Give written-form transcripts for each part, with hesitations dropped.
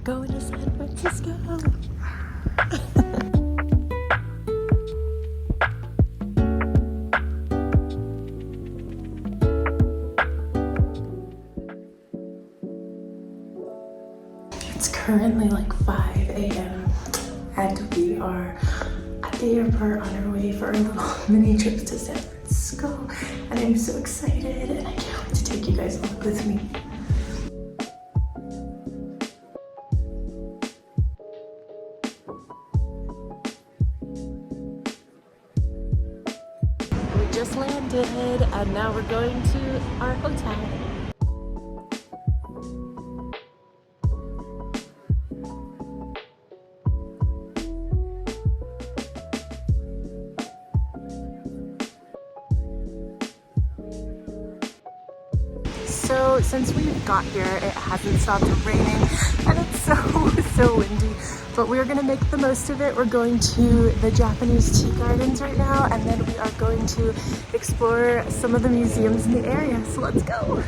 going to San Francisco. It's currently like 5 a.m. and we are at the airport on our way for our little mini trip to San Francisco. And I'm so excited and I can't wait to take you guys along with me. We just landed and now we're going to our hotel. So since we got here, it hasn't stopped raining and it's so windy, but we're gonna make the most of it. We're going to the Japanese tea gardens right now, and then we are going to explore some of the museums in the area. So let's go.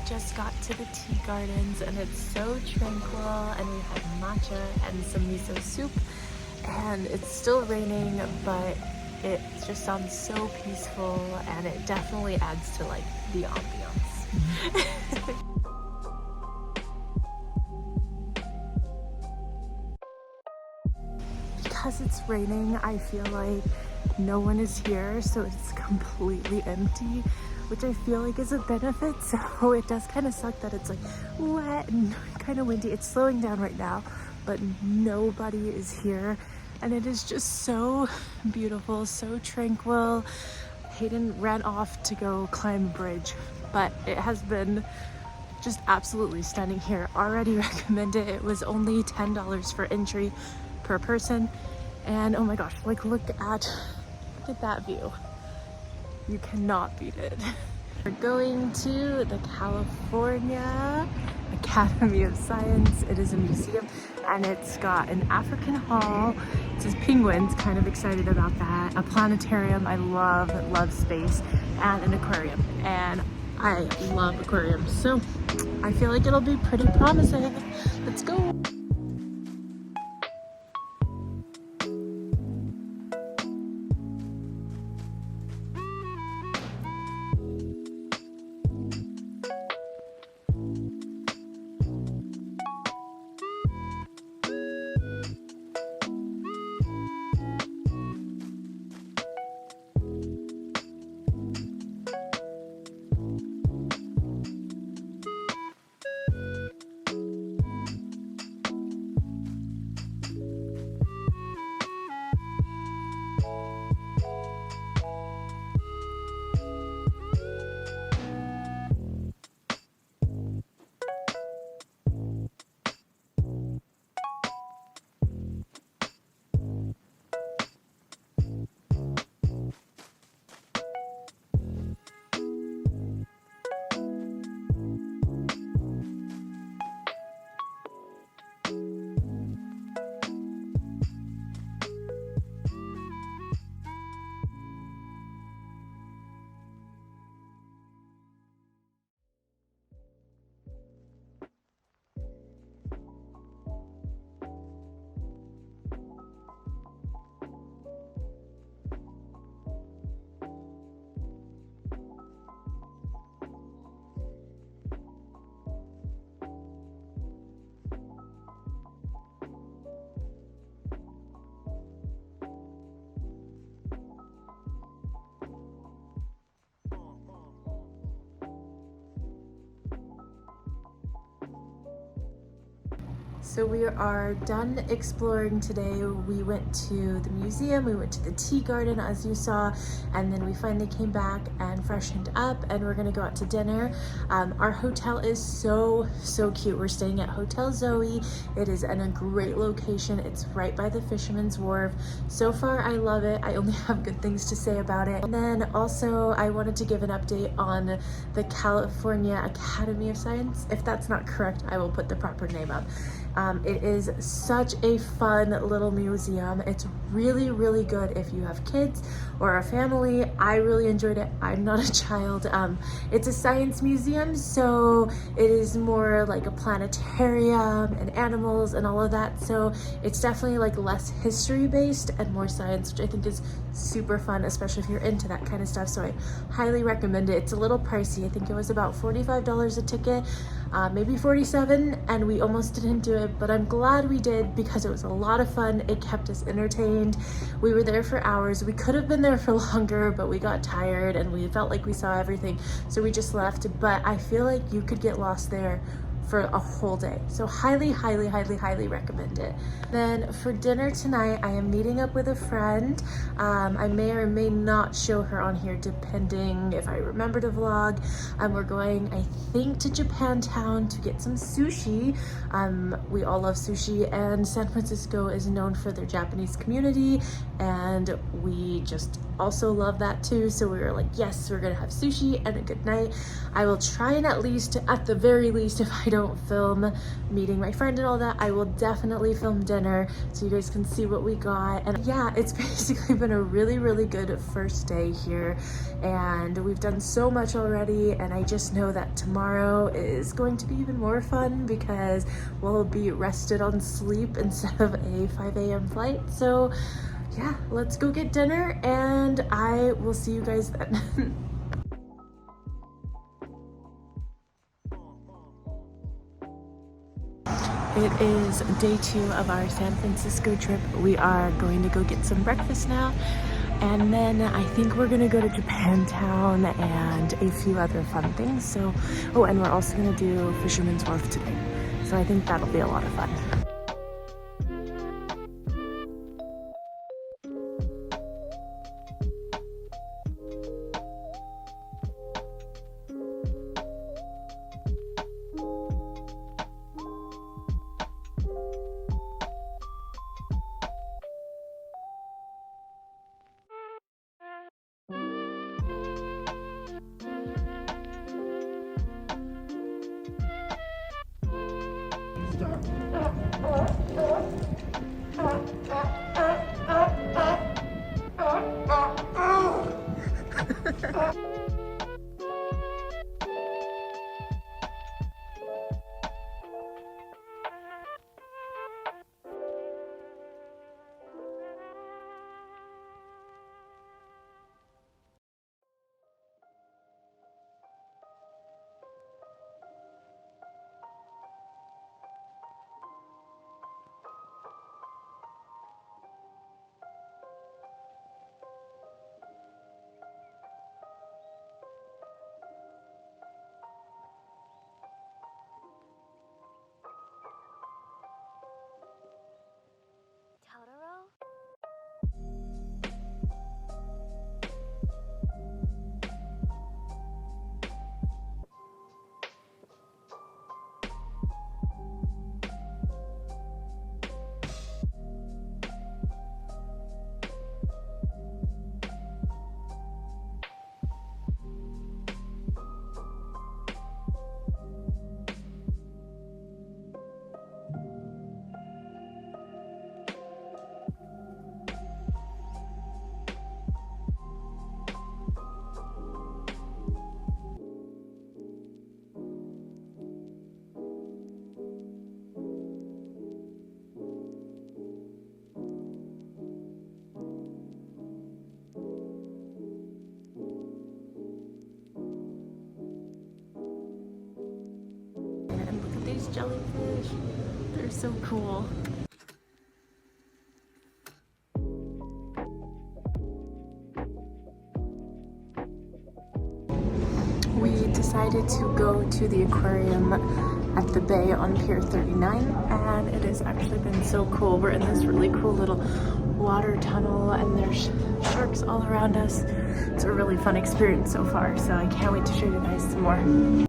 Just got to the tea gardens and it's so tranquil, and we had matcha and some miso soup, and it's still raining, but it just sounds so peaceful and it definitely adds to like the ambiance. Because it's raining, I feel like no one is here, so it's completely empty, which I feel like is a benefit. So it does kind of suck that it's like wet and kind of windy. It's slowing down right now, but nobody is here, and it is just so beautiful, so tranquil. Hayden ran off to go climb a bridge, but it has been just absolutely stunning here. Already recommend it. It was only $10 for entry per person, and oh my gosh, like look at that view. You cannot beat it. We're going to the California Academy of Science. It is a museum and it's got an African hall. It says penguins, kind of excited about that. A planetarium, I love space, and an aquarium. And I love aquariums, so I feel like it'll be pretty promising. Let's go. So we are done exploring today. We went to the museum, we went to the tea garden as you saw, and then we finally came back and freshened up, and we're gonna go out to dinner. Our hotel is so cute. We're staying at Hotel Zoe. It is in a great location. It's right by the Fisherman's Wharf. So far I love it. I only have good things to say about it. And then also I wanted to give an update on the California Academy of Science. If that's not correct, I will put the proper name up. It is such a fun little museum. It's really good if you have kids or a family. I really enjoyed it. I'm not a child. It's a science museum, so it is more like a planetarium and animals and all of that. So it's definitely like less history based and more science, which I think is super fun, especially if you're into that kind of stuff. So I highly recommend it. It's a little pricey. I think it was about $45 a ticket, maybe 47, and we almost didn't do it, but I'm glad we did because it was a lot of fun. It kept us entertained. We were there for hours. We could have been there for longer, but we got tired and we felt like we saw everything, so we just left. But I feel like you could get lost there for a whole day. So highly recommend it. Then for dinner tonight, I am meeting up with a friend. I may or may not show her on here depending if I remember to vlog. We're going, I think, to Japantown to get some sushi. We all love sushi, and San Francisco is known for their Japanese community, and we just also love that too. So we were like, yes, we're gonna have sushi and a good night. I will try and at the very least, if I don't film meeting my friend and all that, I will definitely film dinner so you guys can see what we got. And yeah, it's basically been a really good first day here, and we've done so much already, and I just know that tomorrow is going to be even more fun because we'll be rested on sleep instead of a 5 a.m. flight. So yeah, let's go get dinner and I will see you guys then. It is day 2 of our San Francisco trip. We are going to go get some breakfast now, and then I think we're gonna go to Japantown and a few other fun things. So, oh, and we're also gonna do Fisherman's Wharf today. So I think that'll be a lot of fun. Jellyfish, they're so cool. We decided to go to the aquarium at the bay on Pier 39, and it has actually been so cool. We're in this really cool little water tunnel, and there's sharks all around us. It's a really fun experience so far, so I can't wait to show you guys some more.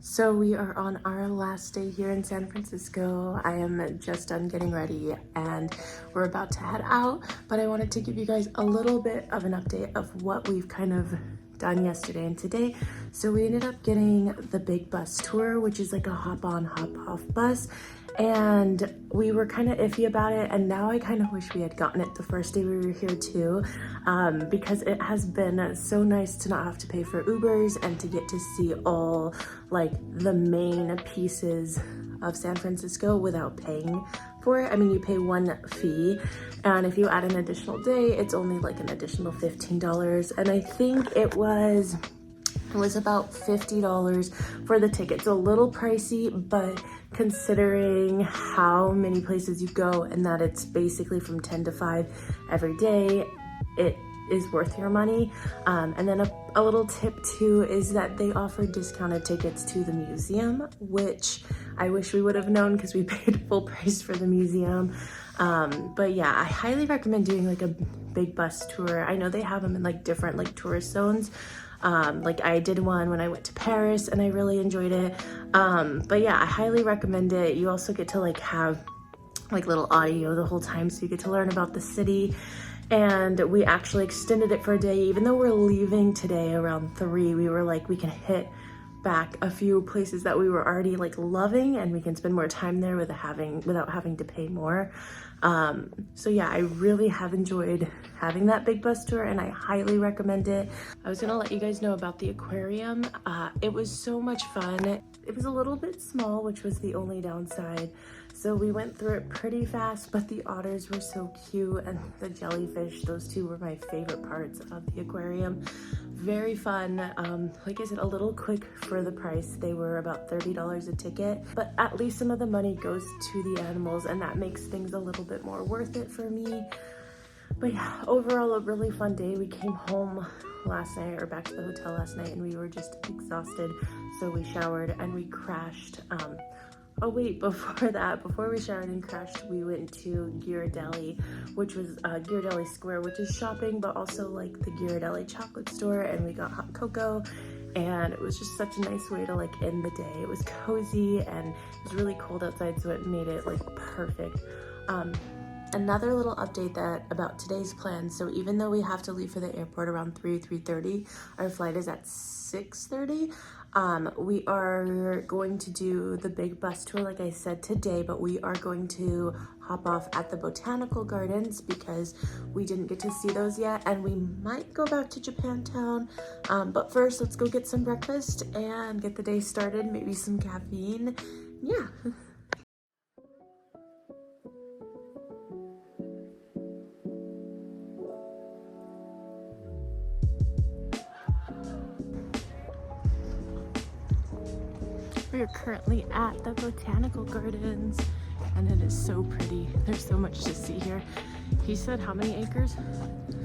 So we are on our last day here in San Francisco. I am just done getting ready and we're about to head out, but I wanted to give you guys a little bit of an update of what we've kind of done yesterday and today. So we ended up getting the big bus tour, which is like a hop on, hop off bus. And we were kind of iffy about it, and now I kind of wish we had gotten it the first day we were here too, because it has been so nice to not have to pay for Ubers and to get to see all like the main pieces of San Francisco without paying for it. I mean, you pay one fee, and if you add an additional day, it's only like an additional $15. And I think it was about $50 for the ticket. So a little pricey, but considering how many places you go and that it's basically from 10 to 5 every day, it is worth your money. And then a little tip too is that they offer discounted tickets to the museum, which I wish we would have known because we paid full price for the museum. But yeah, I highly recommend doing like a big bus tour. I know they have them in like different like tourist zones. Like I did one when I went to Paris and I really enjoyed it. But yeah, I highly recommend it. You also get to like have like little audio the whole time, so you get to learn about the city. And we actually extended it for a day. Even though we're leaving today around 3, we were like, we can hit back a few places that we were already like loving, and we can spend more time there without having to pay more. So yeah, I really have enjoyed having that big bus tour, and I highly recommend it. I was gonna let you guys know about the aquarium. It was so much fun. It was a little bit small, which was the only downside. So we went through it pretty fast, but the otters were so cute, and the jellyfish, those two were my favorite parts of the aquarium. Very fun. Like I said, a little quick for the price. They were about $30 a ticket, but at least some of the money goes to the animals, and that makes things a little bit more worth it for me. But yeah, overall a really fun day. We came home last night, or back to the hotel last night, and we were just exhausted. So we showered and we crashed. Oh wait, before we showered and crashed, we went to Ghirardelli, which was Ghirardelli Square, which is shopping, but also like the Ghirardelli chocolate store, and we got hot cocoa, and it was just such a nice way to like end the day. It was cozy, and it was really cold outside, so it made it like perfect. Another little update about today's plan. So even though we have to leave for the airport around 3:30, our flight is at 6:30. We are going to do the big bus tour, like I said, today, but we are going to hop off at the botanical gardens because we didn't get to see those yet, and we might go back to Japantown. But first, let's go get some breakfast and get the day started, maybe some caffeine. Yeah. We are currently at the botanical gardens, and it is so pretty. There's so much to see here. He said how many acres?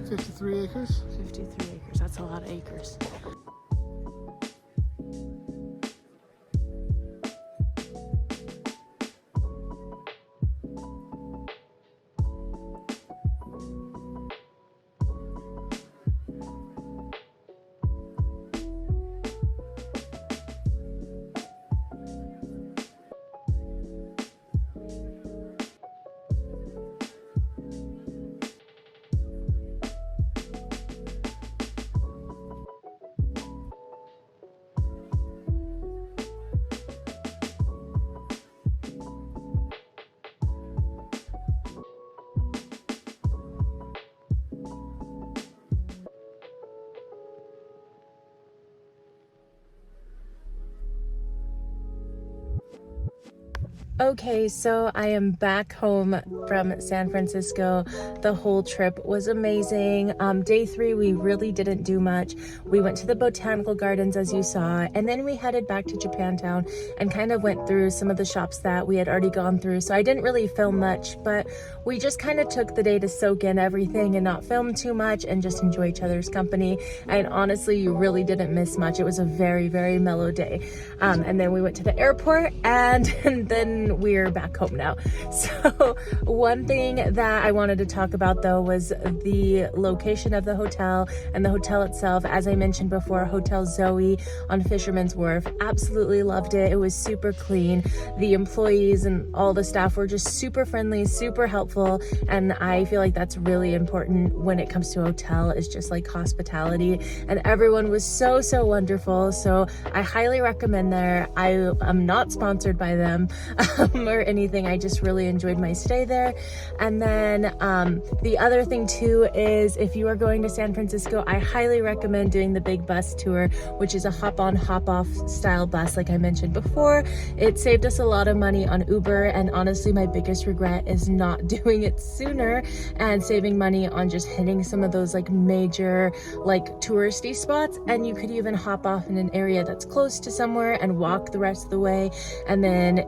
53 acres. 53 acres. That's a lot of acres. Okay, so I am back home from San Francisco. The whole trip was amazing. Day 3, we really didn't do much. We went to the botanical gardens, as you saw, and then we headed back to Japantown and kind of went through some of the shops that we had already gone through. So I didn't really film much, but we just kind of took the day to soak in everything and not film too much and just enjoy each other's company. And honestly, you really didn't miss much. It was a very, very mellow day. And then we went to the airport and then we're back home now. So one thing that I wanted to talk about though was the location of the hotel and the hotel itself. As I mentioned before, Hotel Zoe on Fisherman's Wharf. Absolutely loved it. It was super clean. The employees and all the staff were just super friendly, super helpful, and I feel like that's really important when it comes to a hotel, is just like hospitality, and everyone was so wonderful. So I highly recommend there. I am not sponsored by them or anything. I just really enjoyed my stay there. And then the other thing too is, if you are going to San Francisco, I highly recommend doing the big bus tour, which is a hop-on hop-off style bus like I mentioned before. It saved us a lot of money on Uber, and honestly my biggest regret is not doing it sooner and saving money on just hitting some of those like major like touristy spots. And you could even hop off in an area that's close to somewhere and walk the rest of the way, and then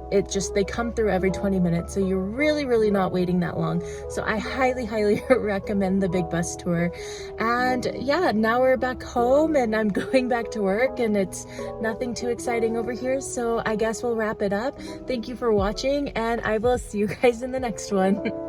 they come through every 20 minutes, so you're really not waiting that long. So I highly recommend the big bus tour. And yeah, now we're back home and I'm going back to work, and it's nothing too exciting over here, so I guess we'll wrap it up. Thank you for watching, and I will see you guys in the next one.